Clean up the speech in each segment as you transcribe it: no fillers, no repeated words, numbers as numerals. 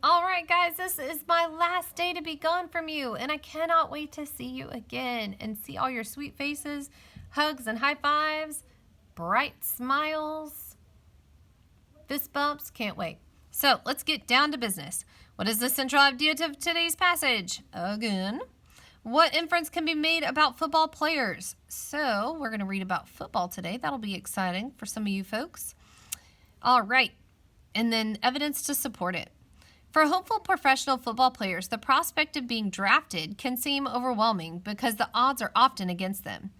All right, guys, this is my last day to be gone from you, and I cannot wait to see you again and see all your sweet faces, hugs and high fives, bright smiles, fist bumps. Can't wait. So let's get down to business. What is the central idea of today's passage? Again, what inference can be made about football players? So we're going to read about football today. That'll be exciting for some of you folks. All right, and then evidence to support it. For hopeful professional football players, the prospect of being drafted can seem overwhelming because the odds are often against them.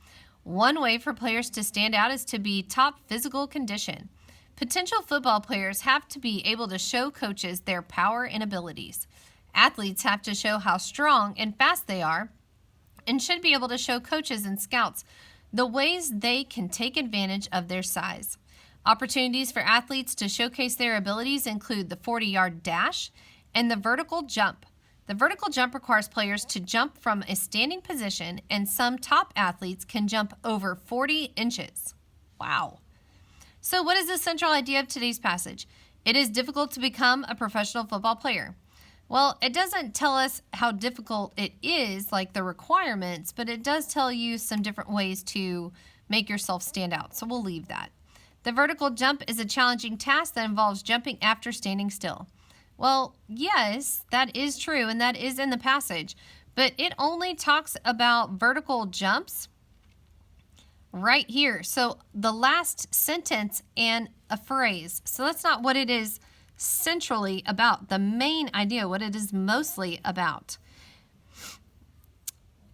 One way for players to stand out is to be top physical condition. Potential football players have to be able to show coaches their power and abilities. Athletes have to show how strong and fast they are and should be able to show coaches and scouts the ways they can take advantage of their size. Opportunities for athletes to showcase their abilities include the 40-yard dash and the vertical jump. The vertical jump requires players to jump from a standing position, and some top athletes can jump over 40 inches. Wow. So what is the central idea of today's passage? It is difficult to become a professional football player. Well, it doesn't tell us how difficult it is, like the requirements, but it does tell you some different ways to make yourself stand out. So we'll leave that. The vertical jump is a challenging task that involves jumping after standing still. Well, yes, that is true, and that is in the passage, but it only talks about vertical jumps right here. So the last sentence and a phrase. So that's not what it is centrally about, the main idea, what it is mostly about.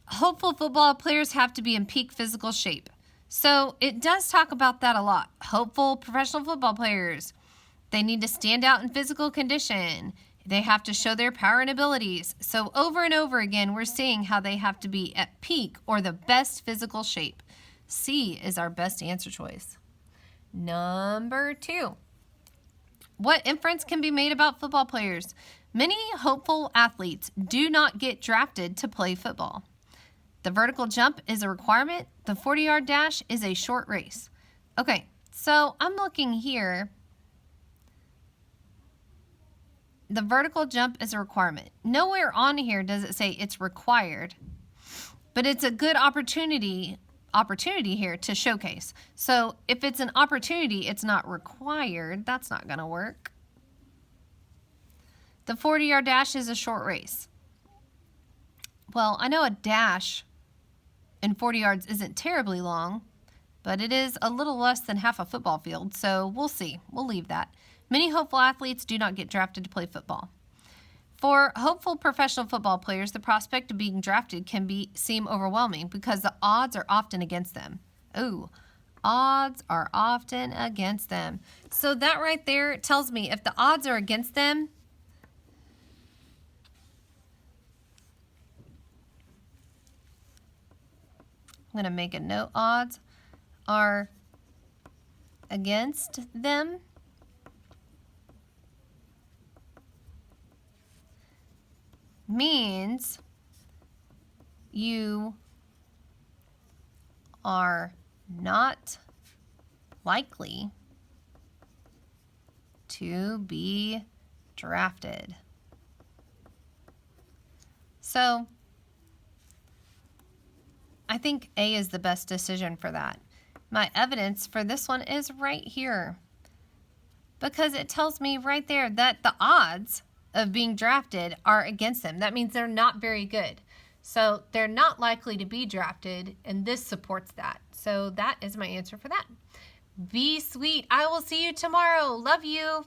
Hopeful football players have to be in peak physical shape. So it does talk about that a lot. Hopeful professional football players, they need to stand out in physical condition. They have to show their power and abilities. So over and over again, we're seeing how they have to be at peak or the best physical shape. C is our best answer choice. Number 2. What inference can be made about football players? Many hopeful athletes do not get drafted to play football. The vertical jump is a requirement. The 40-yard dash is a short race. Okay, so I'm looking here. The vertical jump is a requirement. Nowhere on here does it say it's required, but it's a good opportunity here to showcase. So if it's an opportunity, it's not required. That's not going to work. The 40-yard dash is a short race. Well, I know a dash in 40 yards isn't terribly long, but it is a little less than half a football field, so we'll see. We'll leave that. Many hopeful athletes do not get drafted to play football. For hopeful professional football players, the prospect of being drafted can seem overwhelming because the odds are often against them. Ooh, odds are often against them. So that right there tells me if the odds are against them, I'm going to make a note. Odds are against them. Means you are not likely to be drafted. So I think A is the best decision for that. My evidence for this one is right here because it tells me right there that the odds of being drafted are against them. That means they're not very good. So they're not likely to be drafted, and this supports that. So that is my answer for that. Be sweet. I will see you tomorrow. Love you.